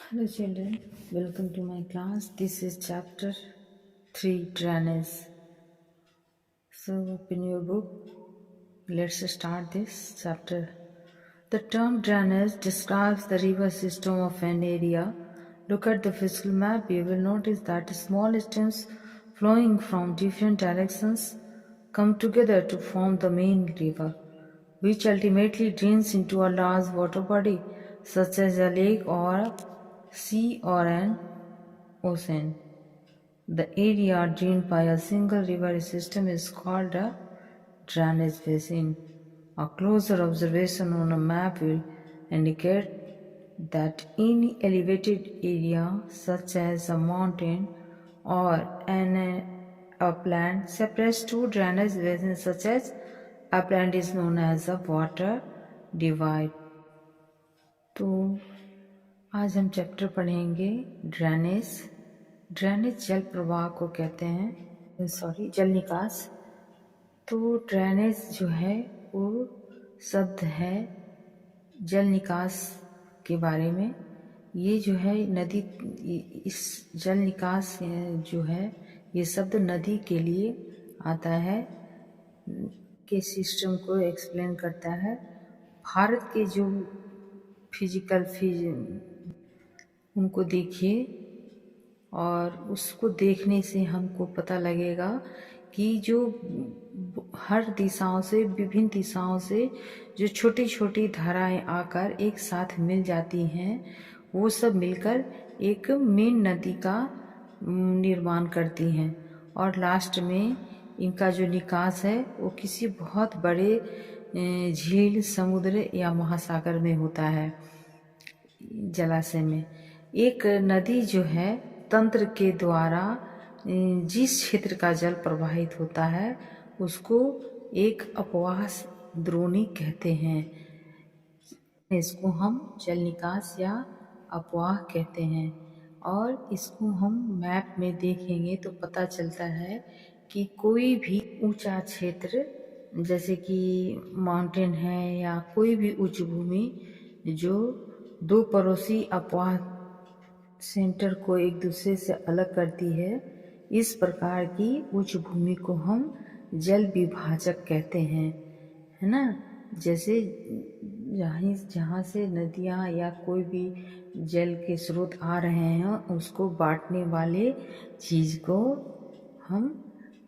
Hello children, welcome to my class. This is chapter 3 drainage. So open your book. Let's start this chapter. The term drainage describes the river system of an area. Look at the physical map. You will notice that small streams flowing from different directions come together to form the main river, which ultimately drains into a large water body such as a lake or sea or an ocean. The area drained by a single river system is called a drainage basin. A closer observation on a map will indicate that any elevated area such as a mountain or an upland separates two drainage basins such as upland is known as a water divide. तो आज हम chapter पढ़ेंगे drainage. Drainage जल प्रवाह को कहते हैं, जल निकास। तो ड्रेनेज जो है वो शब्द है जल निकास के बारे में। ये जो है नदी, इस जल निकास जो है ये शब्द नदी के लिए आता है, के सिस्टम को एक्सप्लेन करता है। भारत के जो उनको देखिए और उसको देखने से हमको पता लगेगा कि जो हर दिशाओं से, विभिन्न दिशाओं से जो छोटी छोटी धाराएं आकर एक साथ मिल जाती हैं, वो सब मिलकर एक मेन नदी का निर्माण करती हैं और लास्ट में इनका जो निकास है वो किसी बहुत बड़े झील, समुद्र या महासागर में होता है, जलाशय में। एक नदी जो है तंत्र के द्वारा जिस क्षेत्र का जल प्रवाहित होता है उसको एक अपवाह द्रोणी कहते हैं। इसको हम जल निकास या अपवाह कहते हैं और इसको हम मैप में देखेंगे तो पता चलता है कि कोई भी ऊंचा क्षेत्र जैसे कि माउंटेन है या कोई भी उच्च भूमि जो दो पड़ोसी अपवाह सेंटर को एक दूसरे से अलग करती है, इस प्रकार की उच्च भूमि को हम जल विभाजक कहते हैं, है ना। जैसे जहाँ से नदियाँ या कोई भी जल के स्रोत आ रहे हैं उसको बांटने वाले चीज को हम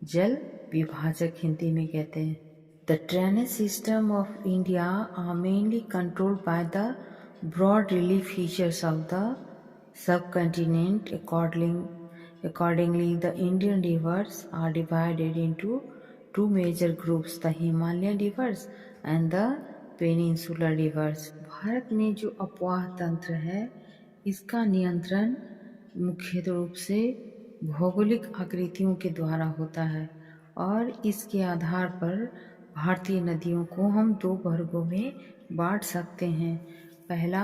जल विभाजक हिंदी में कहते हैं। The drainage system of India are mainly controlled by the broad relief features of the subcontinent. Accordingly, the Indian rivers are divided into two major groups, the Himalayan rivers and the peninsular rivers. Bharat में जो अपवाह तंत्र है इसका नियंत्रण मुख्य रूप से भौगोलिक आकृतियों के द्वारा होता है और इसके आधार पर भारतीय नदियों को हम दो वर्गों में बांट सकते हैं। पहला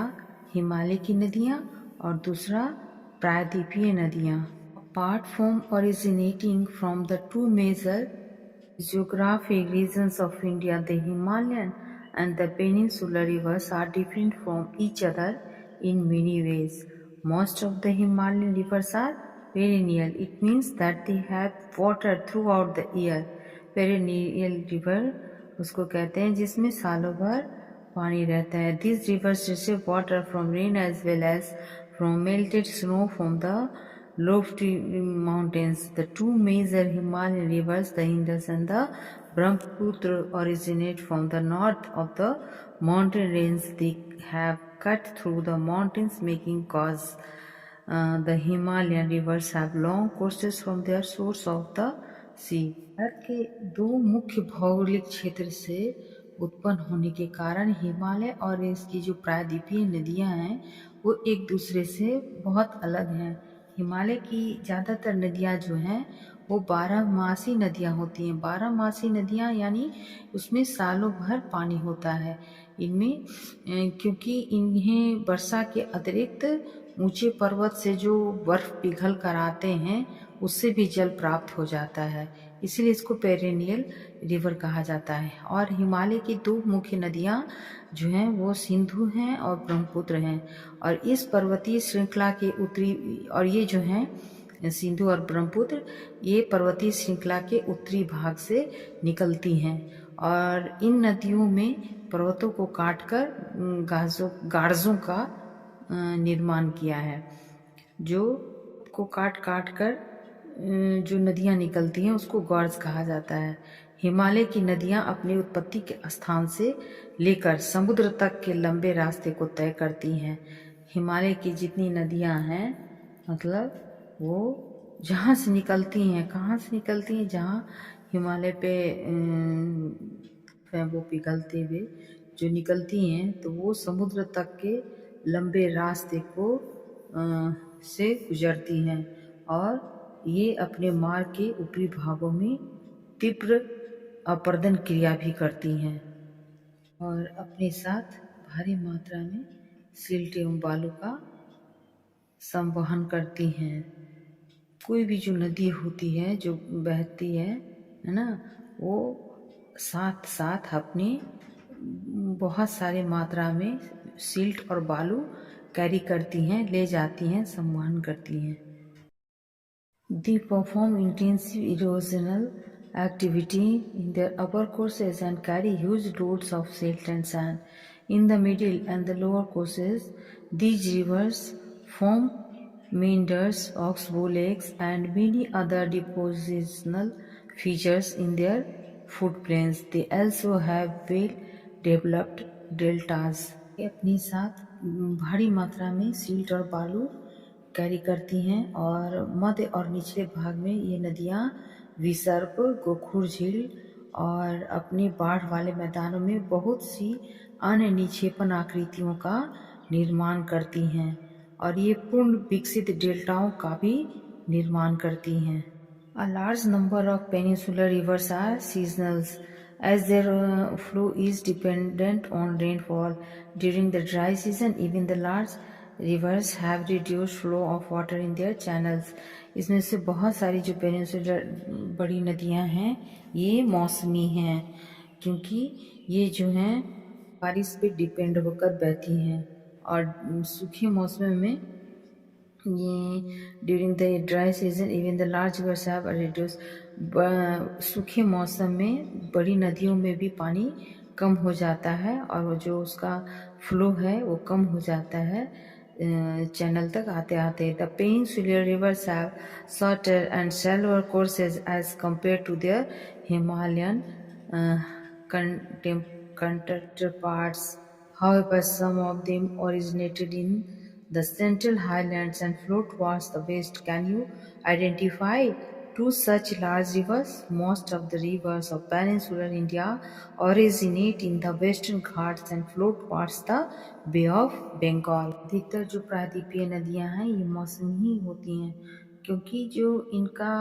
हिमालय की नदियाँ और दूसरा प्रायद्वीपीय नदियाँ। Apart from originating from the two major geographic regions of India, the Himalayan and the peninsular rivers are different from each other in many ways. Most of the Himalayan rivers are perennial. It means that they have water throughout the year. Perennial river उसको कहते हैं जिसमें सालों भर पानी रहता है। These rivers receive water from rain as well as from melted snow from the lofty mountains. The two major Himalayan rivers, the Indus and the Brahmaputra, originate from the north of the mountain range. They have cut through the mountains, making cause. The Himalayan rivers have long courses from their source of the sea. Bharat के दो मुख्य भौगोलिक क्षेत्र से उत्पन्न होने के कारण हिमालय और इसकी जो प्रायद्वीपीय नदियां हैं वो एक दूसरे से बहुत अलग हैं। हिमालय की ज़्यादातर नदियां जो हैं वो 12मासी नदियां होती हैं। 12मासी नदियां यानी उसमें सालों भर पानी होता है इनमें, क्योंकि इन्हें वर्षा के अतिरिक्त ऊंचे पर्वत से जो बर्फ पिघल कर आते हैं उससे भी जल प्राप्त हो जाता है, इसीलिए इसको पेरेनियल रिवर कहा जाता है। और हिमालय की दो मुख्य नदियाँ जो हैं वो सिंधु हैं और ब्रह्मपुत्र हैं। और इस पर्वतीय श्रृंखला के उत्तरी और ये जो हैं सिंधु और ब्रह्मपुत्र ये पर्वतीय श्रृंखला के उत्तरी भाग से निकलती हैं। और इन नदियों में पर्वतों को काटकर गार्जों का निर्माण किया है। जो को काट काट कर जो नदियाँ निकलती हैं उसको गॉर्ज कहा जाता है। हिमालय की नदियाँ अपनी उत्पत्ति के स्थान से लेकर समुद्र तक के लंबे रास्ते को तय करती हैं। हिमालय की जितनी नदियाँ हैं मतलब वो जहाँ से निकलती हैं, कहाँ से निकलती हैं, जहाँ हिमालय पे वो पिघलते हुए जो निकलती हैं तो वो समुद्र तक के लंबे रास्ते को से गुजरती हैं और ये अपने मार्ग के ऊपरी भागों में तीव्र अपर्दन क्रिया भी करती हैं और अपने साथ भारी मात्रा में सिल्ट एवं बालू का संवहन करती हैं। कोई भी जो नदी होती है जो बहती है ना, वो साथ साथ अपनी बहुत सारे मात्रा में सिल्ट और बालू कैरी करती हैं, ले जाती हैं, संवहन करती हैं। They perform intensive erosional activity in their upper courses and carry huge loads of silt and sand. In the middle and the lower courses, these rivers form meanders, oxbow lakes, and many other depositional features in their footplains. They also have well-developed deltas. ये अपने साथ भारी मात्रा में silt और बालू carry करती हैं और मध्य और निचले भाग में ये नदियाँ विसर्प, गोखुर झील और अपने बाढ़ वाले मैदानों में बहुत सी अन्य निक्षेपण आकृतियों का निर्माण करती हैं और ये पूर्ण विकसित डेल्टाओं का भी निर्माण करती हैं। A large number of peninsular rivers are seasonal as their flow is dependent on rainfall. During the dry season, even the large rivers have reduced flow of water in their channels. इसमें से बहुत सारी जो peninsular बड़ी नदियां हैं ये मौसमी हैं क्योंकि ये जो हैं बारिश पे डिपेंड होकर बहती हैं और सूखे मौसम में during the dry season even the large reverse have reduce. सूखे मौसम में बड़ी नदियों में भी पानी कम हो जाता है और जो उसका फ्लो है वो कम हो जाता है चैनल तक आते आते। The peninsular rivers have shorter and shallower courses as compared to their Himalayan counterparts. However, some of them originated in the Central Highlands and flow towards the west. Can you identify two such large rivers? Most of the rivers of peninsular India originate in the Western Ghats and flow towards the Bay of Bengal. अधिकतर जो प्रायद्वीपीय नदियां हैं ये मौसमी ही होती हैं क्योंकि जो इनका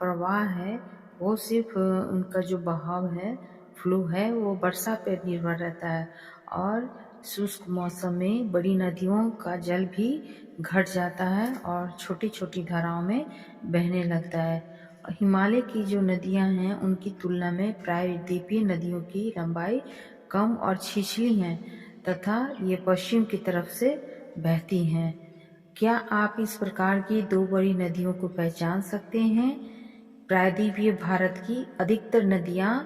प्रवाह है वो सिर्फ उनका जो बहाव है, फ्लो है, वो वर्षा पर निर्भर रहता है और शुष्क मौसम में बड़ी नदियों का जल भी घट जाता है और छोटी छोटी धाराओं में बहने लगता है। हिमालय की जो नदियां हैं उनकी तुलना में प्रायद्वीपीय नदियों की लंबाई कम और छिछली है तथा ये पश्चिम की तरफ से बहती हैं। क्या आप इस प्रकार की दो बड़ी नदियों को पहचान सकते हैं? प्रायद्वीपीय भारत की अधिकतर नदियां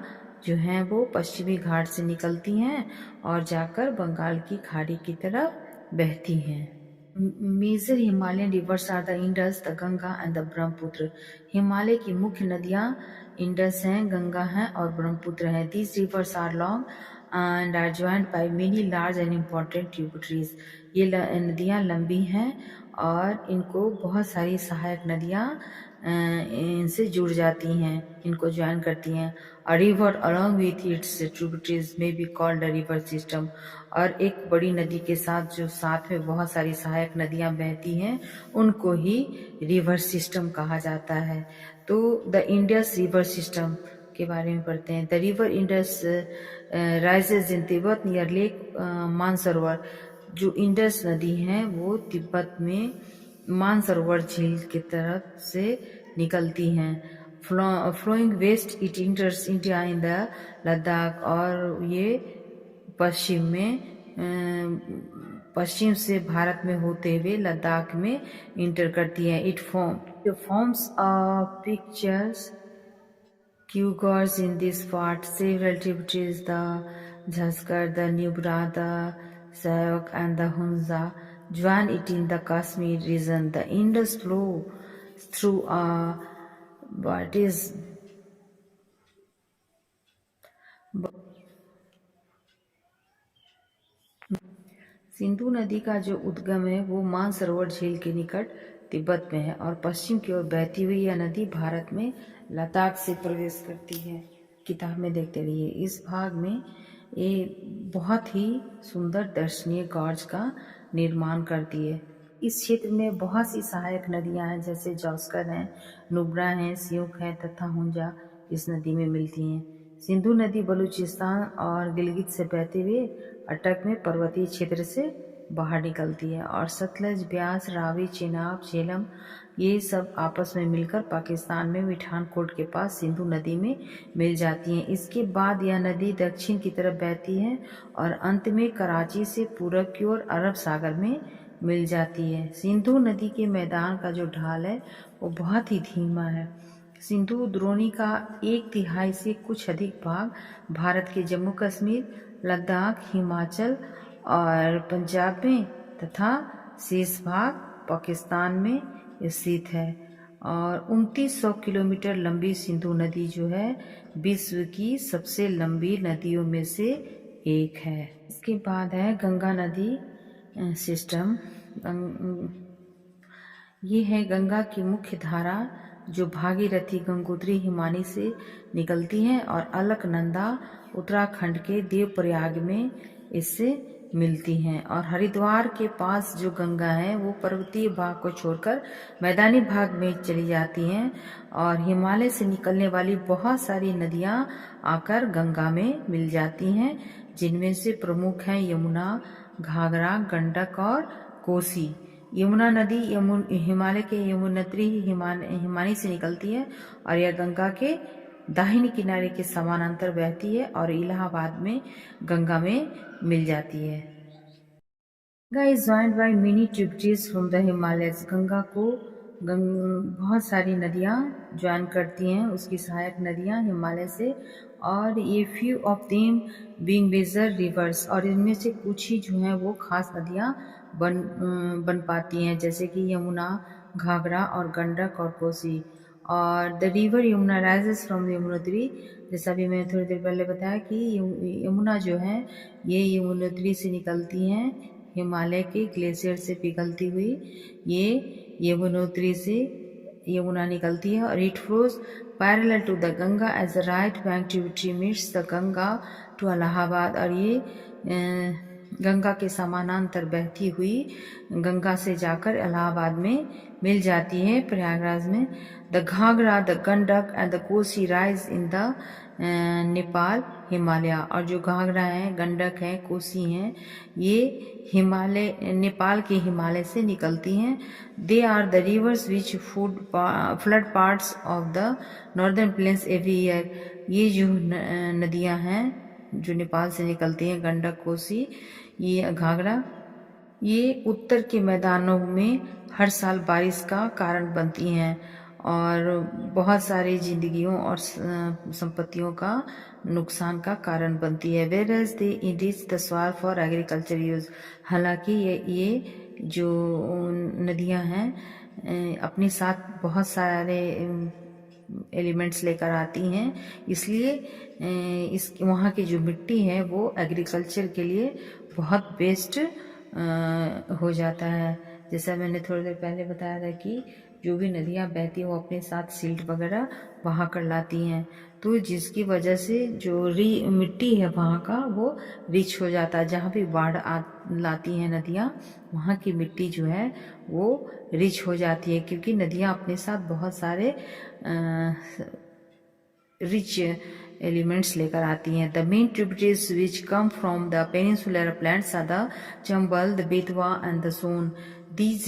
जो हैं वो पश्चिमी घाट से निकलती हैं और जाकर बंगाल की खाड़ी की तरफ बहती हैं। Major Himalayan rivers are the Indus, the Ganga and the Brahmaputra. Himalaya की मुख्य नदियां इंडस हैं, गंगा हैं और ब्रह्मपुत्र हैं। These rivers are long and are joined by many large and important tributaries. ये नदियां लंबी हैं और इनको बहुत सारी सहायक नदियां इनसे जुड़ जाती हैं, इनको ज्वाइन करती हैं। A river along with its tributaries may be called a river system. और एक बड़ी नदी के साथ जो साथ में बहुत सारी सहायक नदियां बहती हैं उनको ही रिवर सिस्टम कहा जाता है। तो द इंडस रिवर सिस्टम के बारे में पढ़ते हैं। The river Indus rises in Tibet near lake Mansarovar. जो इंडस नदी है वो तिब्बत में मानसरोवर झील की तरफ से निकलती हैं। Flowing west it enters India in the Ladakh, और ये पश्चिम में पश्चिम से भारत में होते हुए लद्दाख में इंटर करती है। It forms pictures Cougars in this part, several tributaries, the Jhaskar, the Nubra, the Sayok and the Hunza, join it in the Kashmir region. The Indus flow through what is Sindhu नदी का जो उद्गम है वो मानसरोवर झील के निकट तिब्बत में है, और पश्चिम की ओर बहती हुई यह नदी भारत में लद्दाख से प्रवेश करती है। किताब में देखते रहिए। इस भाग में ये बहुत ही सुंदर दर्शनीय गॉर्ज का निर्माण करती है। इस क्षेत्र में बहुत सी सहायक नदियां हैं, जैसे जौस्कर हैं, नुब्रा हैं, सियूक हैं तथा हुंजा इस नदी में मिलती हैं। सिंधु नदी बलूचिस्तान और गिलगित से बहते हुए अटक में पर्वतीय क्षेत्र से बाहर निकलती है, और सतलज, ब्यास, रावी, चेनाब, झेलम ये सब आपस में मिलकर पाकिस्तान में मिठानकोट के पास सिंधु नदी में मिल जाती हैं। इसके बाद यह नदी दक्षिण की तरफ बहती है और अंत में कराची से पूरब की ओर अरब सागर में मिल जाती है। सिंधु नदी के मैदान का जो ढाल है वो बहुत ही धीमा है। सिंधु द्रोणी का 1/3 से कुछ अधिक भाग भारत के जम्मू कश्मीर, लद्दाख, हिमाचल और पंजाब में तथा शेष भाग पाकिस्तान में स्थित है। और 2900 किलोमीटर लंबी सिंधु नदी जो है विश्व की सबसे लंबी नदियों में से एक है। इसके बाद है गंगा नदी सिस्टम। ये है गंगा की मुख्य धारा जो भागीरथी, गंगोत्री, हिमानी से निकलती है और अलकनंदा उत्तराखंड के देवप्रयाग में इससे मिलती हैं। और हरिद्वार के पास जो गंगा है वो पर्वतीय भाग को छोड़कर मैदानी भाग में चली जाती हैं, और हिमालय से निकलने वाली बहुत सारी नदियां आकर गंगा में मिल जाती हैं, जिनमें से प्रमुख हैं यमुना, घाघरा, गंडक और कोसी। यमुना नदी हिमालय के यमुनोत्री हिमानी से निकलती है और यह गंगा के दाहिने किनारे के समानांतर बहती है और इलाहाबाद में गंगा में मिल जाती है। Ganga is joined by many tributaries from the Himalayas. Ganga को बहुत सारी नदियाँ ज्वाइन करती हैं, उसकी सहायक नदियाँ हिमालय से, और ये few of them being major rivers, और इनमें से कुछ ही जो हैं वो खास नदियाँ बन पाती हैं, जैसे कि यमुना, घाघरा और गंडक और कोसी। और the river Yamuna rises from Yamunotri, जैसा भी मैंने थोड़ी देर पहले बताया कि यमुना जो है ये यमुनोत्री से निकलती हैं, हिमालय के ग्लेशियर से पिघलती हुई ये यमुनोत्री से यमुना निकलती है, और it flows parallel to the Ganga as the right bank tributary meets the Ganga to Allahabad, और ये गंगा के समानांतर बहती हुई गंगा से जाकर इलाहाबाद में मिल जाती है, प्रयागराज में। The Ghaghara, the Gandak and the Kosi rise in the Nepal Himalaya, और जो घाघरा है, गंडक है, कोसी हैं, ये नेपाल के हिमालय से निकलती हैं। They are the rivers which flood parts of the northern plains every year. ये जो नदियां हैं जो नेपाल से निकलती हैं, गंडक, कोसी, ये घाघरा, ये उत्तर के मैदानों में हर साल बारिश का कारण बनती हैं और बहुत सारी जिंदगियों और संपत्तियों का नुकसान का कारण बनती है। Whereas they enrich the soil for agriculture use. हालांकि ये जो नदियां हैं अपने साथ बहुत सारे एलिमेंट्स लेकर आती हैं, इसलिए इस वहाँ की जो मिट्टी है वो एग्रीकल्चर के लिए बहुत बेस्ट हो जाता है। जैसा मैंने थोड़ी देर पहले बताया था कि जो भी नदियाँ बहती हैं वो अपने साथ सिल्ट वगैरह बहा कर लाती हैं, तो जिसकी वजह से जो मिट्टी है वहाँ का वो रिच हो जाता है। जहाँ भी बाढ़ लाती हैं नदियाँ, वहाँ की मिट्टी जो है वो रिच हो जाती है, क्योंकि नदियाँ अपने साथ बहुत सारे रिच एलिमेंट्स लेकर आती हैं। The main tributaries which come from the peninsular uplands are the Chambal, the Betwa and the Son. These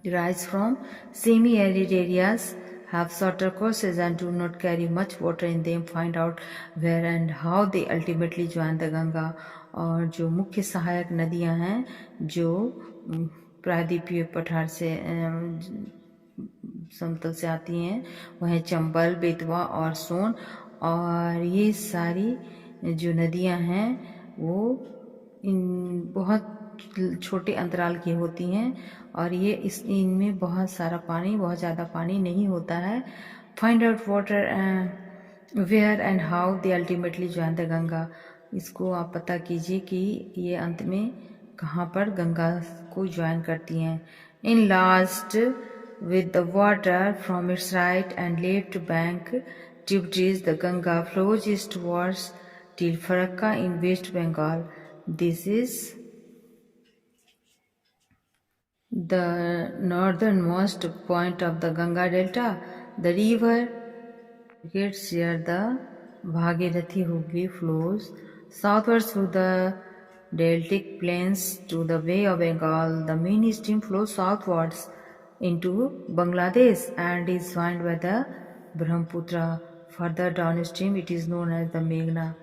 rise from semi-arid areas have shorter courses and do not carry much water in them. Find out where and how they ultimately join the Ganga. और जो मुख्य सहायक नदियां हैं जो प्रायद्वीपीय पठार से समतल से आती हैं वह है चंबल, बेतवा और सोन। और ये सारी जो नदियां हैं वो इन बहुत छोटे अंतराल की होती हैं और ये इनमें बहुत सारा पानी, बहुत ज़्यादा पानी नहीं होता है। Find out water where and how they ultimately join the Ganga. इसको आप पता कीजिए कि ये अंत में कहाँ पर गंगा को ज्वाइन करती हैं। In last with the water from its right and left bank tributaries, the Ganga flows eastwards till Farakka in West Bengal. This is the northernmost point of the Ganga Delta. The river gets here the Bhagirathi Hooghly flows southwards through the deltic plains to the Bay of Bengal. The main stream flows southwards into Bangladesh and is joined by the Brahmaputra. Further downstream it is known as the Meghna.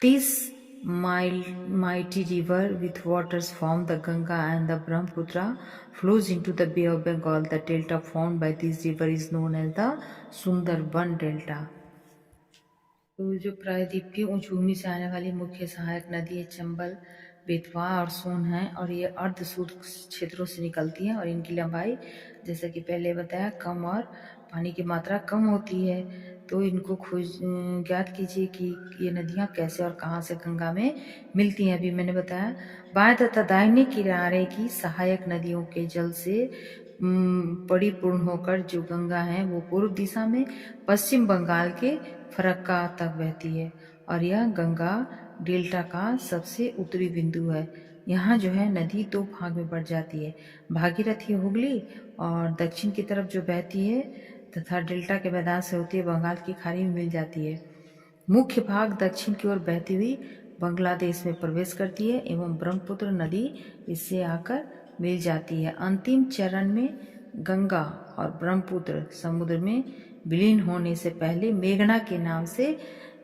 This mighty river with waters from the Ganga and the Brahmaputra flows into the Bay of Bengal. The delta formed by this river is known as the Sundarban Delta. तो जो प्रायद्वीपीय उच्च भूमि से आने वाली मुख्य सहायक नदी है चंबल, बेतवा और सोन है और ये अर्ध शुष्क क्षेत्रों से निकलती हैं और इनकी लंबाई जैसा कि पहले बताया कम और पानी की मात्रा कम होती है। तो इनको ज्ञात कीजिए कि ये नदियाँ कैसे और कहाँ से गंगा में मिलती हैं। अभी मैंने बताया बाएं तथा दाहिने किनारे की सहायक नदियों के जल से परिपूर्ण होकर जो गंगा है वो पूर्व दिशा में पश्चिम बंगाल के फरक्का तक बहती है और यह गंगा डेल्टा का सबसे उत्तरी बिंदु है। यहाँ जो है नदी दो भाग में बढ़ जाती है, भागीरथी हुगली और दक्षिण की तरफ जो बहती है तथा डेल्टा के मैदान से होती है बंगाल की खाड़ी में मिल जाती है। मुख्य भाग दक्षिण की ओर बहती हुई बांग्लादेश में प्रवेश करती है एवं ब्रह्मपुत्र नदी इससे आकर मिल जाती है। अंतिम चरण में गंगा और ब्रह्मपुत्र समुद्र में विलीन होने से पहले मेघना के नाम से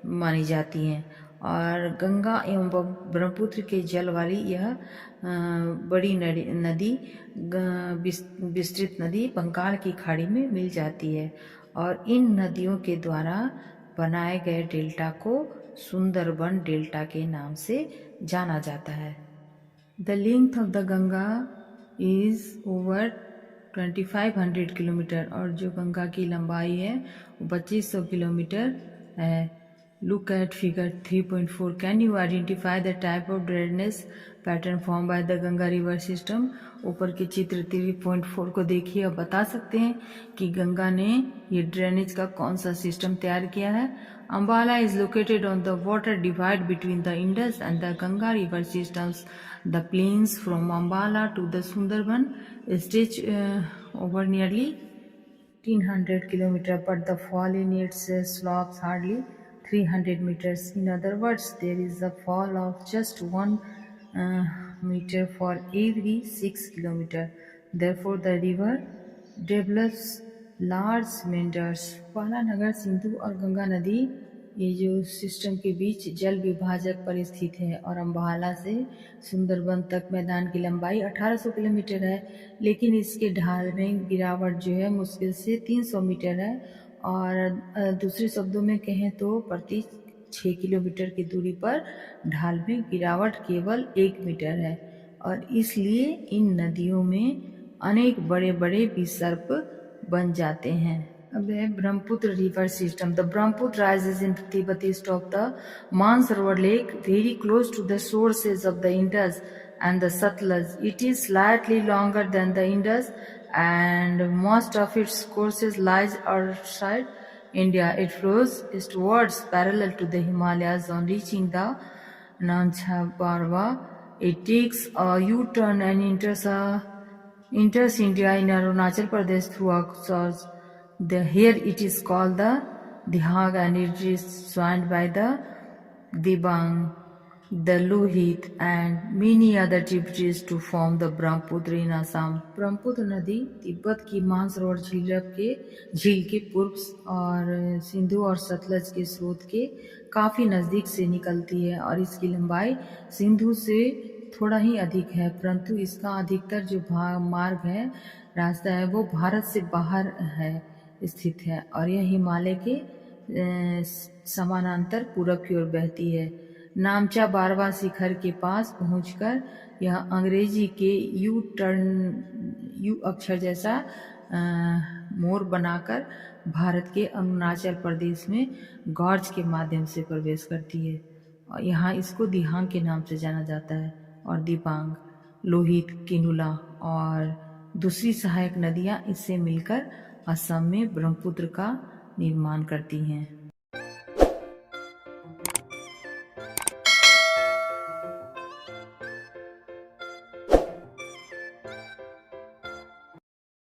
मानी जाती हैं और गंगा एवं ब्रह्मपुत्र के जल वाली यह बड़ी नदी विस्तृत नदी बंगाल की खाड़ी में मिल जाती है और इन नदियों के द्वारा बनाए गए डेल्टा को सुंदरबन डेल्टा के नाम से जाना जाता है। The length of the Ganga is over 2500 kilometre और जो गंगा की लंबाई है वो 2500 किलोमीटर है। Look at figure 3.4. Can you identify the type of drainage pattern formed by the Ganga river system? ऊपर के चित्र 3.4 को देखिए और बता सकते हैं कि गंगा ने ये ड्रेनेज का कौन सा सिस्टम तैयार किया है। Ambala is located on the water divide between the Indus and the Ganga river systems. The plains from Ambala to the Sundarban stretch over nearly 1800 kilometers, but the fall in its slopes hardly 300 meters. In other words, there is a fall of just 1 meter for every 6 kilometers. Therefore, the river develops large meanders. पाला नगर सिंधु और गंगा नदी ये जो system के बीच जल विभाजक पर स्थित है और अम्बाला से सुंदरबन तक मैदान की लंबाई 1800 किलोमीटर है, लेकिन इसके ढाल में गिरावट जो है मुश्किल से 300 मीटर है और दूसरे शब्दों में कहें तो प्रति 6 किलोमीटर की दूरी पर ढाल में गिरावट केवल 1 मीटर है और इसलिए इन नदियों में अनेक बड़े बड़े विसर्प बन जाते हैं। अब है Brahmaputra river system. The Brahmaputra rises in Tibet east of the Mansarovar lake, very close to the sources of the Indus and the Satluj. It is slightly longer than the Indus and most of its courses lies outside India. It flows eastwards parallel to the Himalayas. On reaching the Nancha Parva, it takes a U-turn and enters India in Arunachal Pradesh through Aksaz. Here it is called the Dihag and it is joined by the Dibang. the Lohit and many other tributaries to form the Brahmaputra in Assam. Brahmaputra नदी तिब्बत की मानसरोवर झील के पूर्व और सिंधु और सतलज के स्रोत के काफी नजदीक से निकलती है और इसकी लंबाई सिंधु से थोड़ा ही अधिक है, परंतु इसका अधिकतर जो मार्ग है, रास्ता है, वो भारत से बाहर है स्थित है और यह हिमालय के समानांतर पूरब की ओर बहती है। नामचा 12वां शिखर के पास पहुंचकर यह अंग्रेजी के यू अक्षर जैसा मोड़ बनाकर भारत के अरुणाचल प्रदेश में गॉर्ज के माध्यम से प्रवेश करती है और यहाँ इसको दिहांग के नाम से जाना जाता है और दिबांग, लोहित, किनुला और दूसरी सहायक नदियाँ इससे मिलकर असम में ब्रह्मपुत्र का निर्माण करती हैं।